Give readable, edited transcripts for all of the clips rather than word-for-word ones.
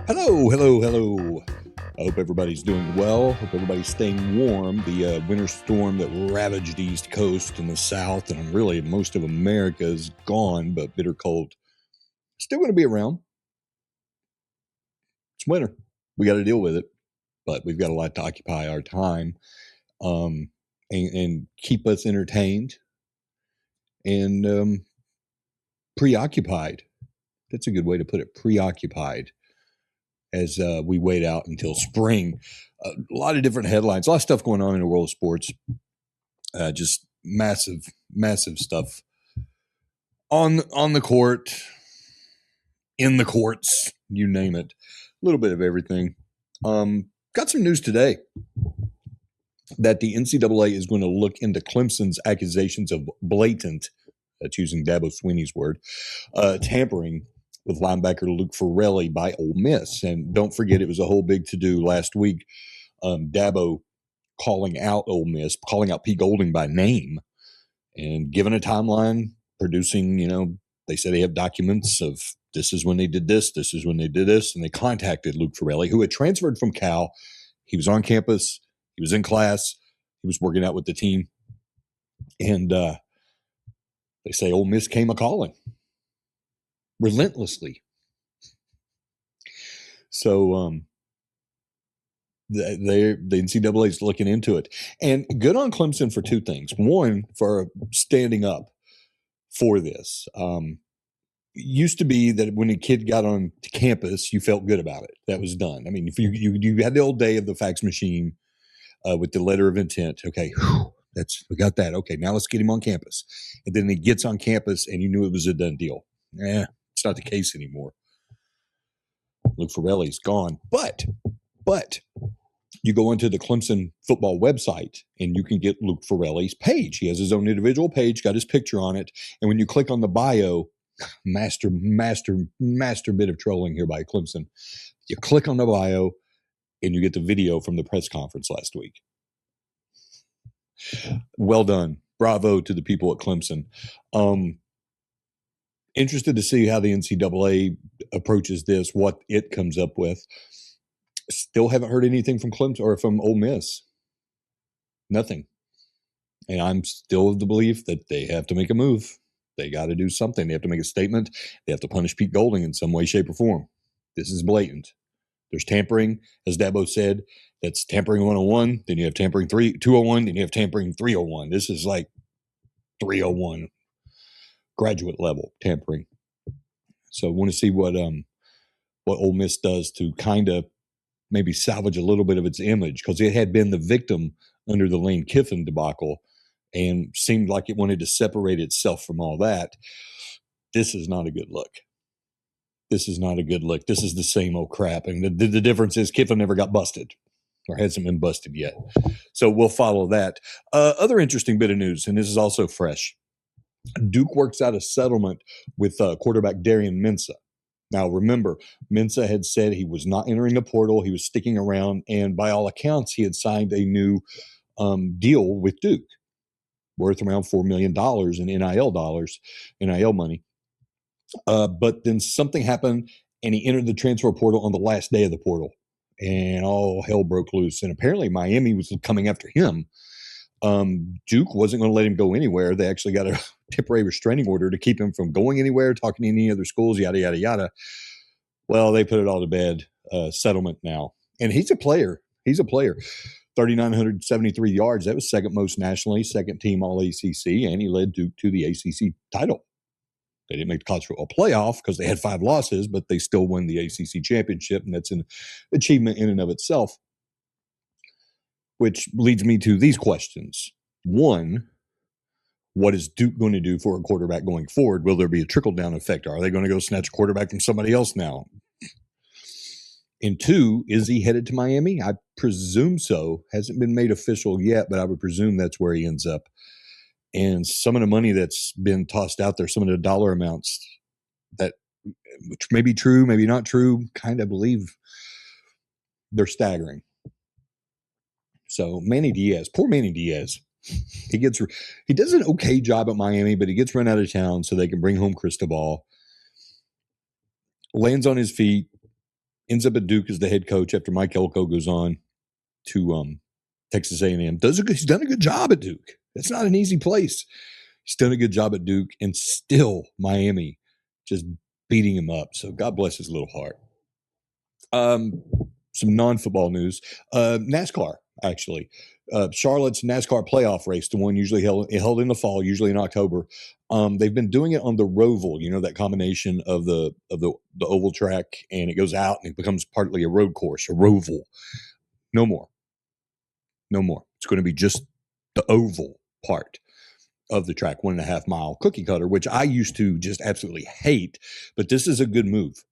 Hello. I hope everybody's doing well. Hope everybody's staying warm. The winter storm that ravaged the East Coast and the South and really most of America is gone, but bitter cold. Still going to be around. It's winter. We got to deal with it, but we've got a lot to occupy our time and keep us entertained and preoccupied. That's a good way to put it, preoccupied, as we wait out until spring. A lot of different headlines, a lot of stuff going on in the world of sports. Just massive stuff on the court, in the courts, you name it. A little bit of everything. Got some news today that the NCAA is going to look into Clemson's accusations of blatant, that's using Dabo Swinney's word, tampering with linebacker Luke Farrelly by Ole Miss. And don't forget, it was a whole big to-do last week. Dabo calling out Ole Miss, calling out Pete Golding by name, and giving a timeline, producing, they said they have documents of this is when they did this is when they did this, and they contacted Luke Farrelly, who had transferred from Cal. He was on campus. He was in class. He was working out with the team. And they say Ole Miss came a-calling relentlessly. So the NCAA is looking into it. And good on Clemson for two things. One, for standing up for this. Used to be that when a kid got on campus, you felt good about it. That was done. I mean, if you had the old day of the fax machine with the letter of intent. Okay, we got that. Okay, now let's get him on campus. And then he gets on campus and you knew it was a done deal. It's not the case anymore. Luke Farrelly's gone. But you go into the Clemson football website and you can get Luke Farrelly's page. He has his own individual page, got his picture on it. And when you click on the bio, master bit of trolling here by Clemson. You click on the bio and you get the video from the press conference last week. Well done. Bravo to the people at Clemson. Interested to see how the NCAA approaches this, what it comes up with. Still haven't heard anything from Clemson or from Ole Miss. Nothing. And I'm still of the belief that they have to make a move. They got to do something. They have to make a statement. They have to punish Pete Golding in some way, shape, or form. This is blatant. There's tampering, as Dabo said. That's tampering 101. Then you have tampering 201. Then you have tampering 301. This is like 301 graduate level tampering. So I want to see what Ole Miss does to kind of maybe salvage a little bit of its image, because it had been the victim under the Lane Kiffin debacle and seemed like it wanted to separate itself from all that. This is not a good look. This is not a good look. This is the same old crap. And the difference is Kiffin never got busted or hasn't been busted yet. So we'll follow that. Other interesting bit of news, and this is also fresh. Duke works out a settlement with quarterback Darian Mensah. Now, remember, Mensah had said he was not entering the portal. He was sticking around. And by all accounts, he had signed a new deal with Duke worth around $4 million in NIL money. But then something happened, and he entered the transfer portal on the last day of the portal. And all hell broke loose. And apparently Miami was coming after him. Duke wasn't going to let him go anywhere. They actually got a temporary restraining order to keep him from going anywhere, talking to any other schools, yada, yada, yada. Well, they put it all to bed. Settlement now. And he's a player. 3,973 yards. That was second most nationally, second team All-ACC, and he led Duke to the ACC title. They didn't make the college football playoff because they had 5 losses, but they still won the ACC championship, and that's an achievement in and of itself. Which leads me to these questions. One, what is Duke going to do for a quarterback going forward? Will there be a trickle-down effect? Are they going to go snatch a quarterback from somebody else now? And two, is he headed to Miami? I presume so. Hasn't been made official yet, but I would presume that's where he ends up. And some of the money that's been tossed out there, some of the dollar amounts that, which may be true, maybe not true, kind of believe they're staggering. So Manny Diaz, poor Manny Diaz. He does an okay job at Miami, but he gets run out of town so they can bring home Cristobal. lands on his feet, ends up at Duke as the head coach after Mike Elko goes on to Texas A&M. He's done a good job at Duke. It's not an easy place. He's done a good job at Duke, and still Miami just beating him up. So God bless his little heart. Some non-football news. NASCAR, actually. Charlotte's NASCAR playoff race, the one usually held in the fall, usually in October. They've been doing it on the Roval, that combination of the oval track, and it goes out and it becomes partly a road course, a Roval. No more. It's going to be just the oval part of the track, 1.5 mile cookie cutter, which I used to just absolutely hate, but this is a good move.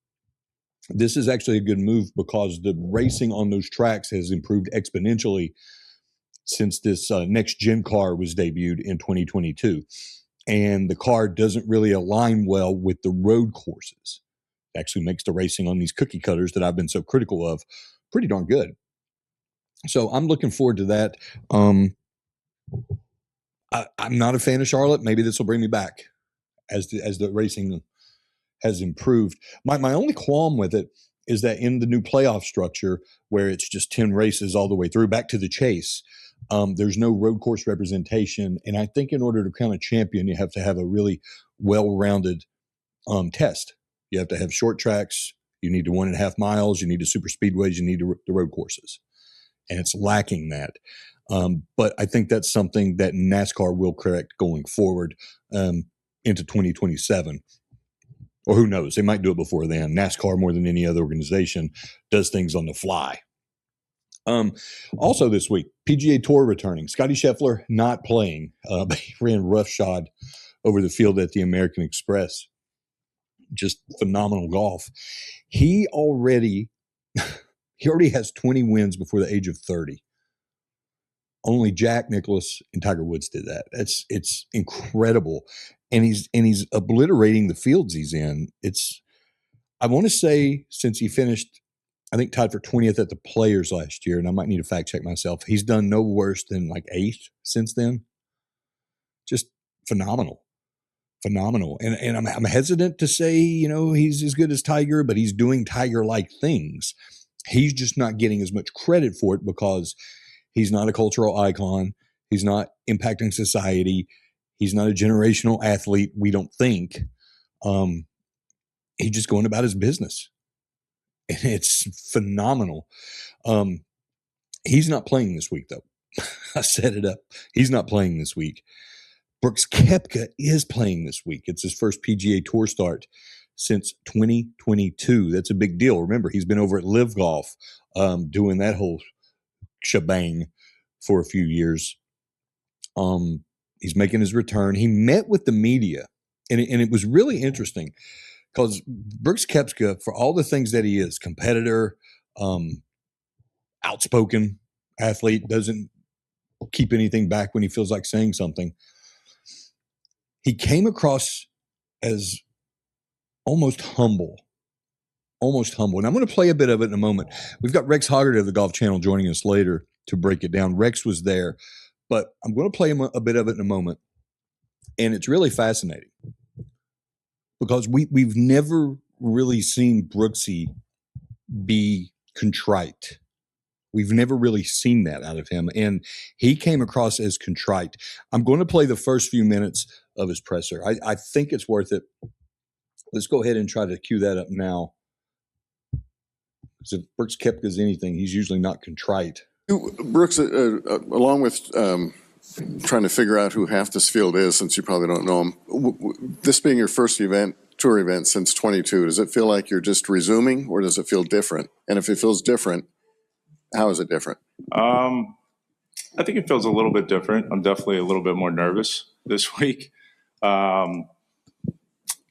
This is actually a good move because the racing on those tracks has improved exponentially since this next gen car was debuted in 2022. And the car doesn't really align well with the road courses. It actually makes the racing on these cookie cutters that I've been so critical of pretty darn good. So I'm looking forward to that. I'm not a fan of Charlotte. Maybe this will bring me back as the racing has improved. My only qualm with it is that in the new playoff structure, where it's just 10 races all the way through, back to the chase, there's no road course representation. And I think in order to crown a champion, you have to have a really well-rounded test. You have to have short tracks. You need the 1.5 miles. You need the super speedways. You need the road courses. And it's lacking that. But I think that's something that NASCAR will correct going forward into 2027. Or who knows? They might do it before then. NASCAR, more than any other organization, does things on the fly. Also this week, PGA Tour returning. Scotty Scheffler not playing. He ran roughshod over the field at the American Express. Just phenomenal golf. He already has 20 wins before the age of 30. Only Jack Nicklaus and Tiger Woods did that. It's incredible. And he's obliterating the fields he's in. I want to say, since he finished, I think, tied for 20th at the Players last year, and I might need to fact check myself, he's done no worse than like 8th since then. Just phenomenal. And I'm hesitant to say, he's as good as Tiger, but he's doing Tiger-like things. He's just not getting as much credit for it because he's not a cultural icon. He's not impacting society. He's not a generational athlete, we don't think. He's just going about his business. And it's phenomenal. He's not playing this week, though. I set it up. He's not playing this week. Brooks Koepka is playing this week. It's his first PGA Tour start since 2022. That's a big deal. Remember, he's been over at LIV Golf doing that whole shebang for a few years. He's making his return. He met with the media, and it was really interesting because Brooks Koepka, for all the things that he is, competitor, outspoken athlete, doesn't keep anything back when he feels like saying something. He came across as almost humble. And I'm going to play a bit of it in a moment. We've got Rex Hoggard of the Golf Channel joining us later to break it down. Rex was there, but I'm going to play him a bit of it in a moment. And it's really fascinating because we've never really seen Brooksy be contrite. We've never really seen that out of him. And he came across as contrite. I'm going to play the first few minutes of his presser. I think it's worth it. Let's go ahead and try to cue that up now. Because if Brooks Koepka is anything, he's usually not contrite. Brooks, along with trying to figure out who half this field is, since you probably don't know him, this being your first tour event since 22, does it feel like you're just resuming, or does it feel different? And if it feels different, how is it different? I think it feels a little bit different. I'm definitely a little bit more nervous this week.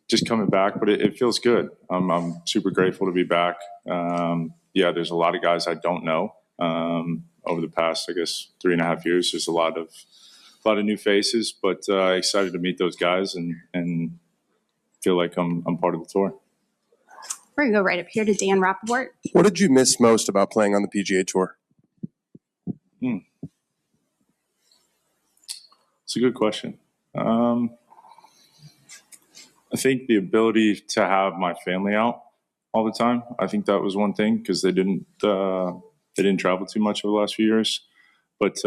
Just coming back, but it feels good. I'm super grateful to be back. There's a lot of guys I don't know. Over the past, 3.5 years, there's a lot of new faces, but excited to meet those guys and feel like I'm part of the tour. We're going to go right up here to Dan Rappaport. What did you miss most about playing on the PGA Tour? It's a good question. I think the ability to have my family out all the time. I think that was one thing because they didn't travel too much over the last few years. But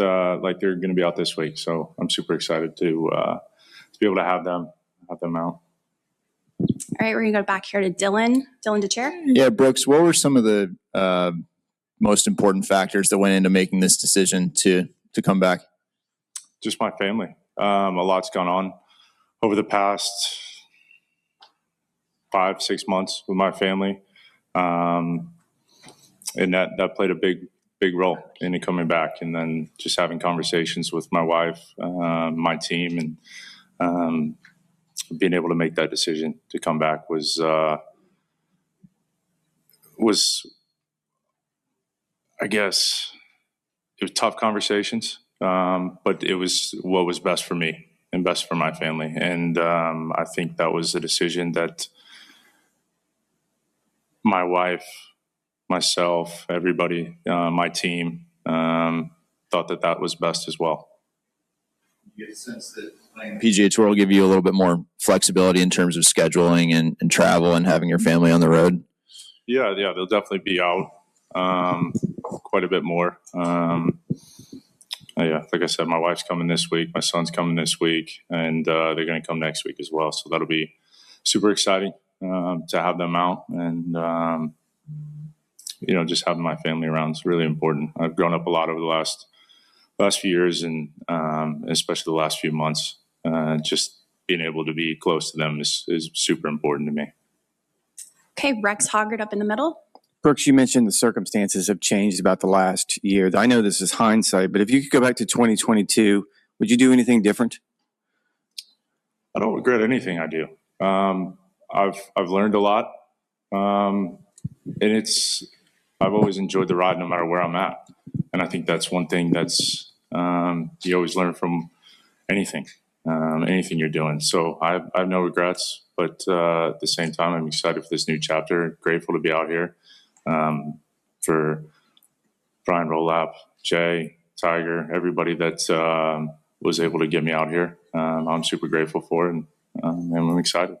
like they're going to be out this week, so I'm super excited to be able to have them out. All right, we're going to go back here to Dylan. Dylan DeChair. Yeah, Brooks, what were some of the most important factors that went into making this decision to come back? Just my family. A lot's gone on over the past 5-6 months with my family, and that played a big role in it coming back. And then just having conversations with my wife, my team, and being able to make that decision to come back was I guess it was tough conversations, but it was what was best for me and best for my family. And I think that was a decision that my wife, myself, everybody, my team, thought that was best as well. You get a sense that playing PGA Tour will give you a little bit more flexibility in terms of scheduling and travel and having your family on the road? Yeah, they'll definitely be out quite a bit more. Yeah, like I said, my wife's coming this week, my son's coming this week, and they're going to come next week as well. So that'll be super exciting to have them out, and just having my family around is really important. I've grown up a lot over the last few years, and especially the last few months. Just being able to be close to them is super important to me. Okay, Rex Hoggard up in the middle. Brooks, you mentioned the circumstances have changed about the last year. I know this is hindsight, but if you could go back to 2022, would you do anything different? I don't regret anything I do. I've learned a lot, and I've always enjoyed the ride no matter where I'm at. And I think that's one thing that's you always learn from anything you're doing. So I have no regrets, but at the same time, I'm excited for this new chapter. Grateful to be out here for Brian Rolap, Jay, Tiger, everybody that was able to get me out here. I'm super grateful for it, and I'm excited.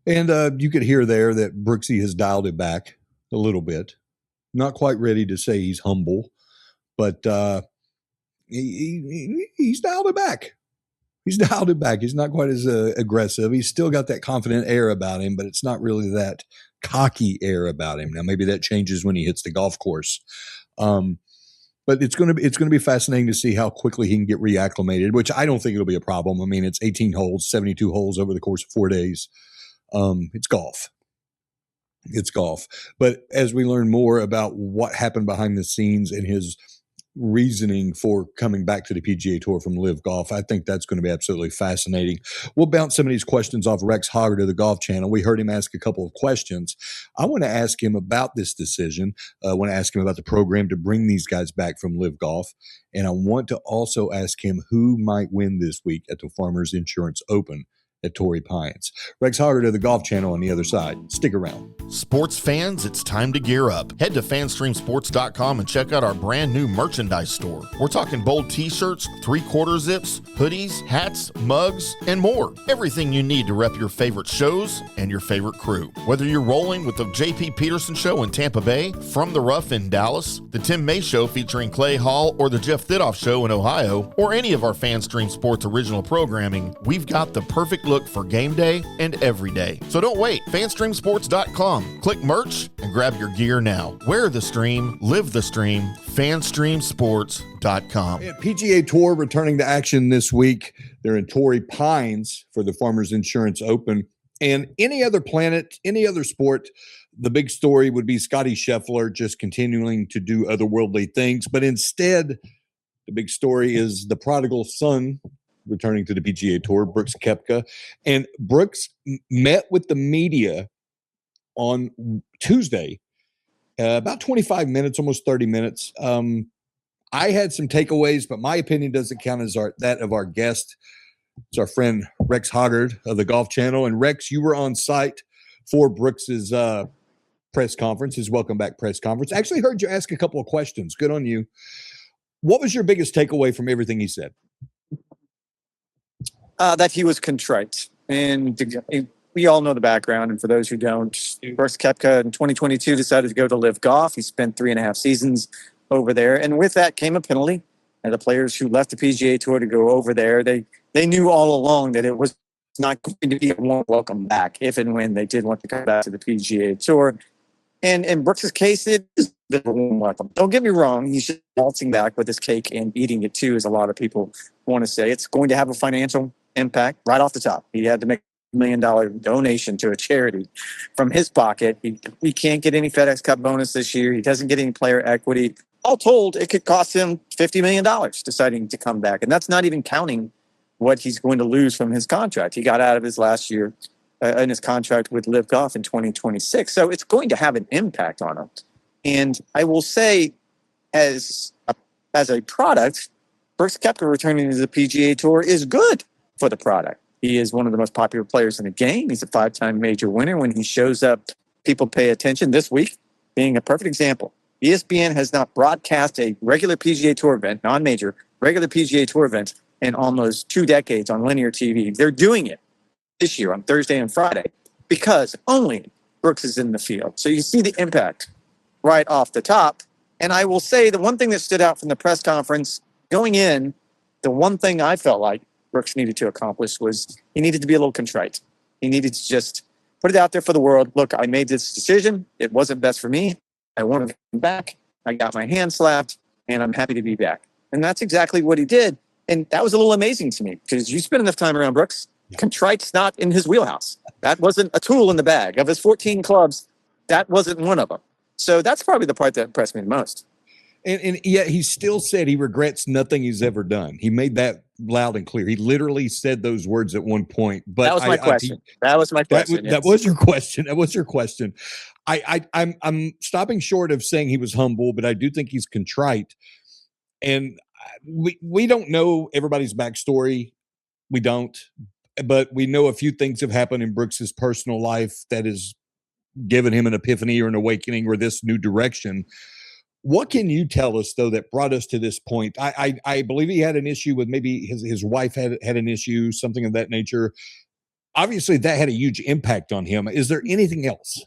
And you could hear there that Brooksy has dialed it back a little bit. Not quite ready to say he's humble, but he's dialed it back. He's dialed it back. He's not quite as aggressive. He's still got that confident air about him, but it's not really that cocky air about him. Now, maybe that changes when he hits the golf course. But it's going to be fascinating to see how quickly he can get reacclimated, which I don't think it'll be a problem. I mean, it's 18 holes, 72 holes over the course of 4 days. It's golf. It's golf. But as we learn more about what happened behind the scenes and his reasoning for coming back to the PGA Tour from LIV Golf, I think that's going to be absolutely fascinating. We'll bounce some of these questions off Rex Hoggard of the Golf Channel. We heard him ask a couple of questions. I want to ask him about this decision. I want to ask him about the program to bring these guys back from LIV Golf. And I want to also ask him who might win this week at the Farmers Insurance Open at Torrey Pines. Rex Hoggard of the Golf Channel on the other side. Stick around. Sports fans, it's time to gear up. Head to fanstreamsports.com and check out our brand new merchandise store. We're talking bold t-shirts, 3/4 zips, hoodies, hats, mugs, and more. Everything you need to rep your favorite shows and your favorite crew. Whether you're rolling with the J.P. Peterson Show in Tampa Bay, From the Rough in Dallas, the Tim May Show featuring Clay Hall, or the Jeff Thidoff Show in Ohio, or any of our FanStream Sports original programming, we've got the perfect look for game day and every day. So don't wait. FanStreamSports.com. Click merch and grab your gear now. Wear the stream, live the stream. FanStreamSports.com. PGA Tour returning to action this week. They're in Torrey Pines for the Farmers Insurance Open. And any other planet, any other sport, the big story would be Scotty Scheffler just continuing to do otherworldly things. But instead, the big story is the prodigal son returning to the PGA Tour, Brooks Koepka. And Brooks met with the media on Tuesday, about 25 minutes, almost 30 minutes. I had some takeaways, but my opinion doesn't count as that of our guest. It's our friend Rex Hoggard of the Golf Channel. And Rex, you were on site for Brooks's press conference, his welcome back press conference. I actually heard you ask a couple of questions. Good on you. What was your biggest takeaway from everything he said? That he was contrite and we all know the background. And for those who don't, Brooks Koepka in 2022 decided to go to LIV Golf. He spent 3.5 seasons over there. And with that came a penalty. And the players who left the PGA Tour to go over there, they knew all along that it was not going to be a warm welcome back if and when they did want to come back to the PGA Tour. And in Brooks's case, it is a bit of a warm welcome. Don't get me wrong. He's just waltzing back with his cake and eating it too, as a lot of people want to say. It's going to have a financial impact right off the top. He had to make $1 million donation to a charity from his pocket. He can't get any FedEx Cup bonus this year. He doesn't get any player equity. All told, it could cost him $50 million deciding to come back. And that's not even counting what he's going to lose from his contract. He got out of his last year in his contract with LIV Golf in 2026. So it's going to have an impact on him. And I will say, as a product, Brooks Koepka returning to the PGA Tour is good for the product. He is one of the most popular players in the game. He's a 5-time major winner. When he shows up, people pay attention. This week being a perfect example. ESPN has not broadcast a regular PGA Tour event, non-major, regular PGA Tour event in almost 2 decades on linear TV. They're doing it this year on Thursday and Friday because only Brooks is in the field. So you see the impact right off the top. And I will say the one thing that stood out from the press conference going in, the one thing I felt like Brooks needed to accomplish was he needed to be a little contrite. He needed to just put it out there for the world. Look, I made this decision. It wasn't best for me. I wanted to come back. I got my hand slapped, and I'm happy to be back. And that's exactly what he did. And that was a little amazing to me because you spend enough time around Brooks. Contrite's not in his wheelhouse. That wasn't a tool in the bag. Of his 14 clubs, that wasn't one of them. So that's probably the part that impressed me the most. And yet he still said he regrets nothing he's ever done. He made that loud and clear. He literally said those words at one point. But that was my question. That was my question. That was your question. That was your question. I'm stopping short of saying he was humble, but I do think he's contrite. And we don't know everybody's backstory. We don't. But we know a few things have happened in Brooks's personal life that has given him an epiphany or an awakening or this new direction. What can you tell us, though, that brought us to this point? I believe he had an issue with maybe his wife had an issue, something of that nature. Obviously, that had a huge impact on him. Is there anything else?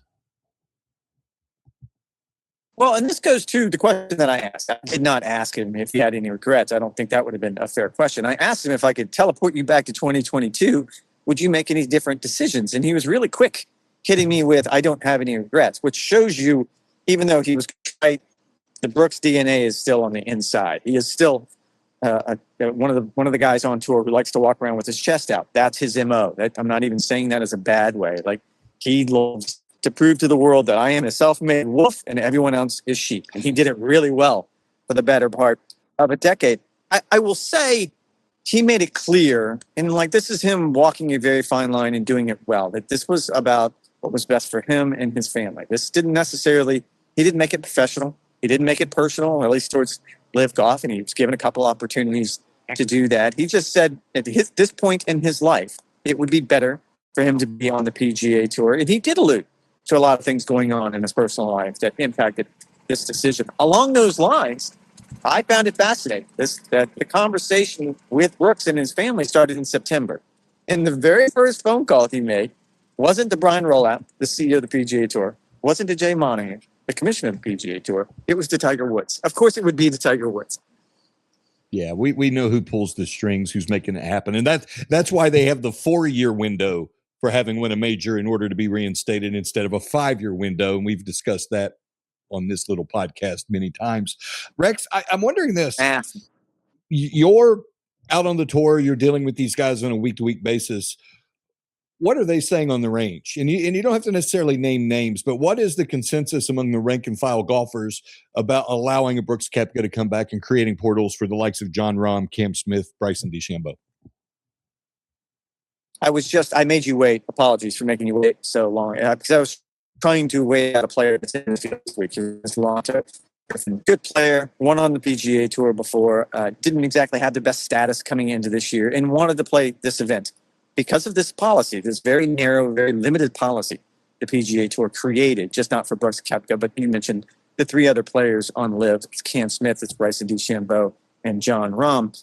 Well, and this goes to the question that I asked. I did not ask him if he had any regrets. I don't think that would have been a fair question. I asked him if I could teleport you back to 2022, would you make any different decisions? And he was really quick hitting me with, I don't have any regrets, which shows you, even though he was right, the Brooks DNA is still on the inside. He is still one of the guys on tour who likes to walk around with his chest out. That's his MO. I'm not even saying that as a bad way. Like, he loves to prove to the world that I am a self-made wolf and everyone else is sheep. And he did it really well for the better part of a decade. I will say he made it clear, and like this is him walking a very fine line and doing it well, that this was about what was best for him and his family. This didn't necessarily, he didn't make it professional. He didn't make it personal, at least towards LIV Golf, and he was given a couple opportunities to do that. He just said at this point in his life, it would be better for him to be on the PGA Tour. And he did allude to a lot of things going on in his personal life that impacted this decision. Along those lines, I found it fascinating that the conversation with Brooks and his family started in September. And the very first phone call he made wasn't to Brian Rowlett, the CEO of the PGA Tour, wasn't to Jay Monahan, the commissioner of the PGA Tour. It was to Tiger Woods. Of course it would be to Tiger Woods. Yeah, we know who pulls the strings, who's making it happen. And that's why they have the 4-year window for having won a major in order to be reinstated instead of a 5-year window. And we've discussed that on this little podcast many times. Rex, I'm wondering this. You're out on the tour. You're dealing with these guys on a week-to-week basis. What are they saying on the range? And you don't have to necessarily name names, but what is the consensus among the rank and file golfers about allowing a Brooks Koepka to come back and creating portals for the likes of Jon Rahm, Cam Smith, Bryson DeChambeau? I made you wait. Apologies for making you wait so long. Because I was trying to wait out a player that's in the field this week. It's Lonto. Good player, won on the PGA Tour before, didn't exactly have the best status coming into this year and wanted to play this event. Because of this policy, this very narrow, very limited policy the PGA Tour created, just not for Brooks Koepka, but you mentioned the 3 other players on LIV. It's Cam Smith, it's Bryson DeChambeau, and Jon Rahm.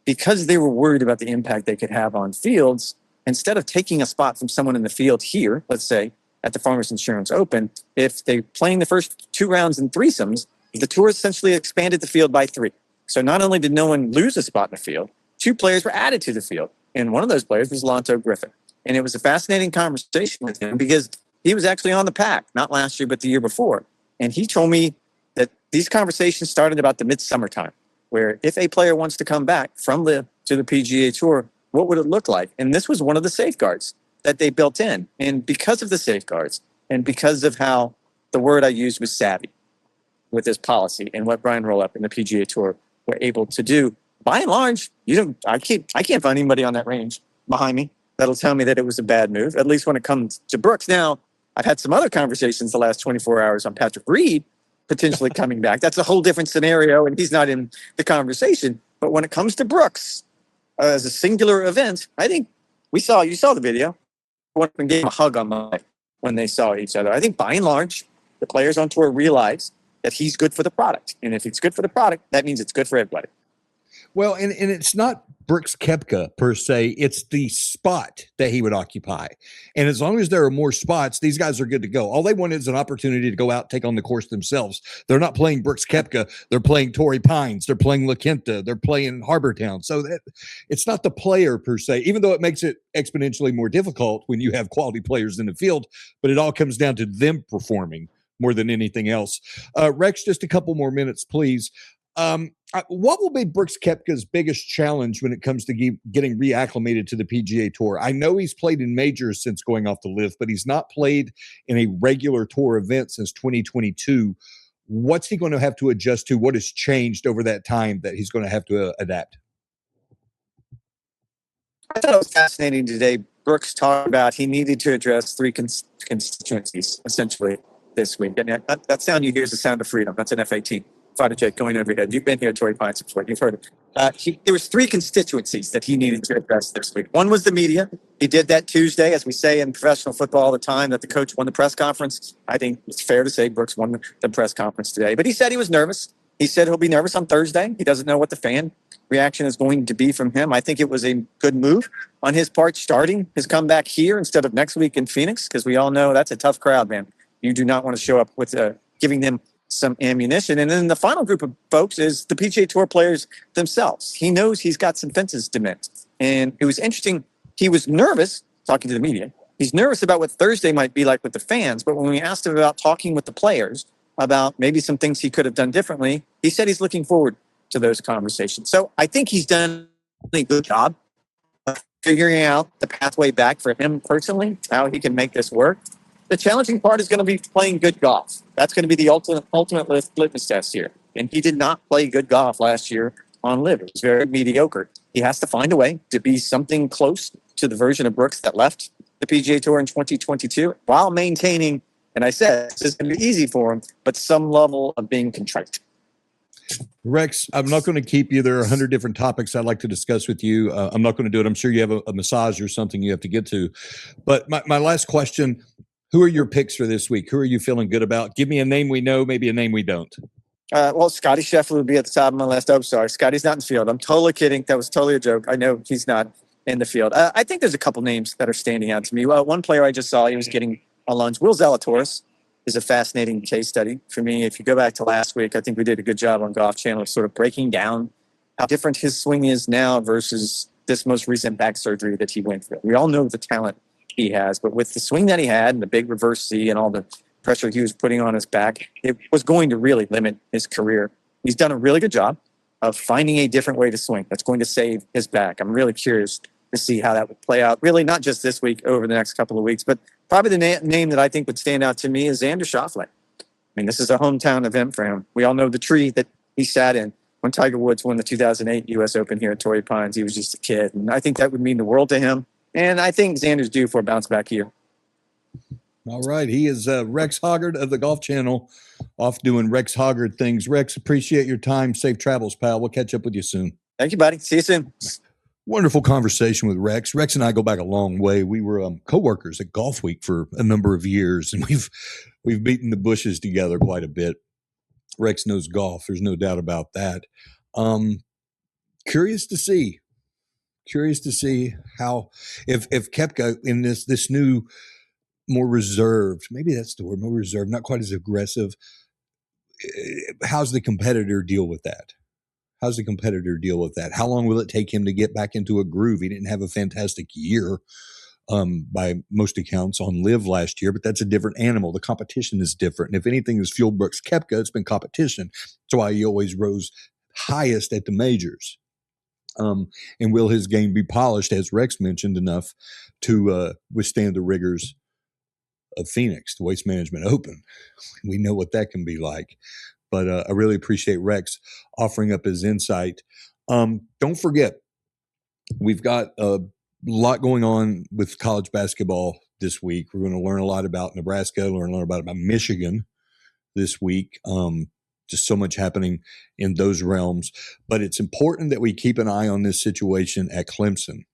Because they were worried about the impact they could have on fields, instead of taking a spot from someone in the field here, let's say at the Farmers Insurance Open, if they're playing the first 2 rounds in threesomes, the tour essentially expanded the field by 3. So not only did no one lose a spot in the field, 2 players were added to the field. And one of those players was Lonto Griffin. And it was a fascinating conversation with him because he was actually on the pack, not last year, but the year before. And he told me that these conversations started about the midsummer time, where if a player wants to come back from LIV to the PGA Tour, what would it look like? And this was one of the safeguards that they built in. And because of the safeguards and because of how the word I used was savvy with this policy and what Brian Rollup and the PGA Tour were able to do, by and large, I can't find anybody on that range behind me that'll tell me that it was a bad move, at least when it comes to Brooks. Now, I've had some other conversations the last 24 hours on Patrick Reed potentially coming back. That's a whole different scenario, and he's not in the conversation. But when it comes to Brooks as a singular event, I think you saw the video. One gave him a hug on the when they saw each other. I think by and large, the players on tour realize that he's good for the product. And if it's good for the product, that means it's good for everybody. Well, and it's not Brooks Koepka per se. It's the spot that he would occupy. And as long as there are more spots, these guys are good to go. All they want is an opportunity to go out, take on the course themselves. They're not playing Brooks Koepka. They're playing Torrey Pines. They're playing La Quinta. They're playing Harbor Town. So it's not the player per se, even though it makes it exponentially more difficult when you have quality players in the field. But it all comes down to them performing more than anything else. Rex, just a couple more minutes, please. What will be Brooks Koepka's biggest challenge when it comes to getting reacclimated to the PGA Tour? I know he's played in majors since going off the LIV, but he's not played in a regular tour event since 2022. What's he going to have to adjust to? What has changed over that time that he's going to have to adapt? I thought it was fascinating today. Brooks talked about he needed to address 3 constituencies, essentially, this week. And that sound you hear is the sound of freedom. That's an F-18. Fighter jet going over your head. You've been here at Torrey Pines before. You've heard it. There was 3 constituencies that he needed to address this week. One was the media. He did that Tuesday, as we say in professional football all the time, that the coach won the press conference. I think it's fair to say Brooks won the press conference today. But he said he was nervous. He said he'll be nervous on Thursday. He doesn't know what the fan reaction is going to be from him. I think it was a good move on his part, starting his comeback here instead of next week in Phoenix, because we all know that's a tough crowd, man. You do not want to show up with giving them some ammunition. And then the final group of folks is the PGA Tour players themselves. He knows he's got some fences to mend. And it was interesting. He was nervous talking to the media. He's nervous about what Thursday might be like with the fans. But when we asked him about talking with the players about maybe some things he could have done differently, he said he's looking forward to those conversations. So I think he's done a good job of figuring out the pathway back for him personally, how he can make this work. The challenging part is going to be playing good golf. That's going to be the ultimate litmus test here. And he did not play good golf last year on LIV. It was very mediocre. He has to find a way to be something close to the version of Brooks that left the PGA Tour in 2022 while maintaining, and I said, this is going to be easy for him, but some level of being contrite. Rex, I'm not going to keep you. There are 100 different topics I'd like to discuss with you. I'm not going to do it. I'm sure you have a massage or something you have to get to. But my last question, who are your picks for this week? Who are you feeling good about? Give me a name we know, maybe a name we don't. Well, Scotty Scheffler would be at the top of my list. Oh, sorry. Scotty's not in the field. I'm totally kidding. That was totally a joke. I know he's not in the field. I think there's a couple names that are standing out to me. One player I just saw, he was getting a lunch. Will Zalatoris is a fascinating case study for me. If you go back to last week, I think we did a good job on Golf Channel of sort of breaking down how different his swing is now versus this most recent back surgery that he went through. We all know the talent he has, but with the swing that he had and the big reverse C and all the pressure he was putting on his back, it was going to really limit his career. He's done a really good job of finding a different way to swing that's going to save his back. I'm really curious to see how that would play out, really not just this week, over the next couple of weeks, but probably the name that I think would stand out to me is Xander Schauffele. I mean, this is a hometown event for him. We all know the tree that he sat in when Tiger Woods won the 2008 U.S. Open here at Torrey Pines. He was just a kid, and I think that would mean the world to him. And I think Xander's due for a bounce back year. All right. He is Rex Hoggard of the Golf Channel, off doing Rex Hoggard things. Rex, appreciate your time. Safe travels, pal. We'll catch up with you soon. Thank you, buddy. See you soon. Wonderful conversation with Rex. Rex and I go back a long way. We were co-workers at Golf Week for a number of years, and we've beaten the bushes together quite a bit. Rex knows golf. There's no doubt about that. Curious to see Curious to see how if Koepka in this new, more reserved, maybe that's the word, more reserved, not quite as aggressive. How's the competitor deal with that? How long will it take him to get back into a groove? He didn't have a fantastic year by most accounts on LIV last year, but that's a different animal. The competition is different. And if anything has fueled Brooks Koepka, it's been competition. That's why he always rose highest at the majors. And will his game be polished, as Rex mentioned, enough to withstand the rigors of Phoenix, the Waste Management Open? We know what that can be like. But I really appreciate Rex offering up his insight. Don't forget, we've got a lot going on with college basketball this week. We're going to learn a lot about Nebraska, learn a lot about Michigan this week. Just so much happening in those realms. But it's important that we keep an eye on this situation at Clemson,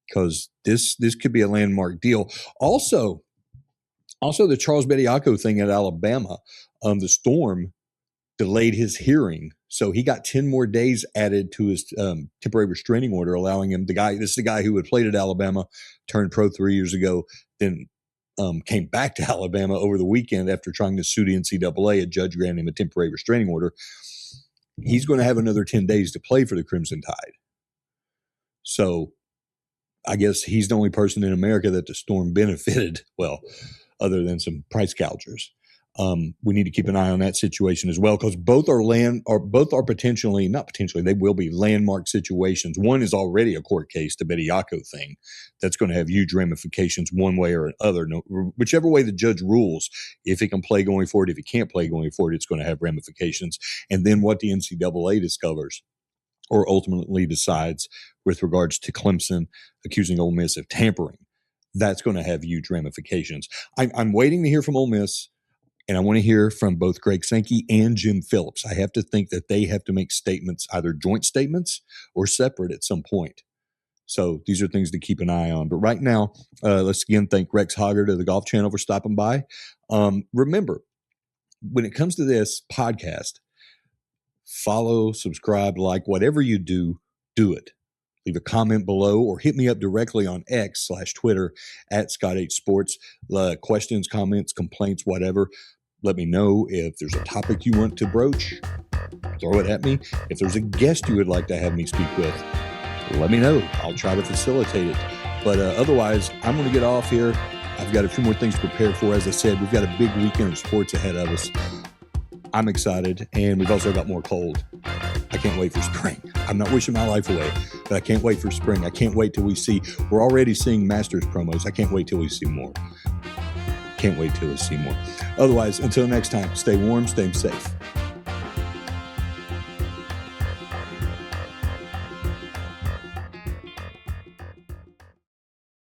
because this could be a landmark deal. Also the Charles Bediako thing at Alabama, the Storm delayed his hearing. So he got 10 more days added to his temporary restraining order, allowing him, this is the guy who had played at Alabama, turned pro 3 years ago, then came back to Alabama over the weekend after trying to sue the NCAA. A judge granted him a temporary restraining order. He's going to have another 10 days to play for the Crimson Tide. So I guess he's the only person in America that the Storm benefited, well, other than some price gougers. We need to keep an eye on that situation as well, because both are potentially, not potentially, they will be landmark situations. One is already a court case, the Bediako thing, that's going to have huge ramifications one way or another. No, whichever way the judge rules, if he can play going forward, if he can't play going forward, it's going to have ramifications. And then what the NCAA discovers or ultimately decides with regards to Clemson accusing Ole Miss of tampering, that's going to have huge ramifications. I'm waiting to hear from Ole Miss. And I want to hear from both Greg Sankey and Jim Phillips. I have to think that they have to make statements, either joint statements or separate at some point. So these are things to keep an eye on. But right now, let's again thank Rex Hoggard of the Golf Channel for stopping by. Remember, when it comes to this podcast, follow, subscribe, like, whatever you do, do it. Leave a comment below or hit me up directly on X/Twitter at Scott H Sports. Questions, comments, complaints, whatever. Let me know. If there's a topic you want to broach, throw it at me. If there's a guest you would like to have me speak with, let me know. I'll try to facilitate it. But otherwise, I'm going to get off here. I've got a few more things to prepare for. As I said, we've got a big weekend of sports ahead of us. I'm excited, and we've also got more cold. I can't wait for spring. I'm not wishing my life away, but I can't wait for spring. I can't wait till we're already seeing Masters promos. I can't wait till we see more. Otherwise, until next time, stay warm, stay safe.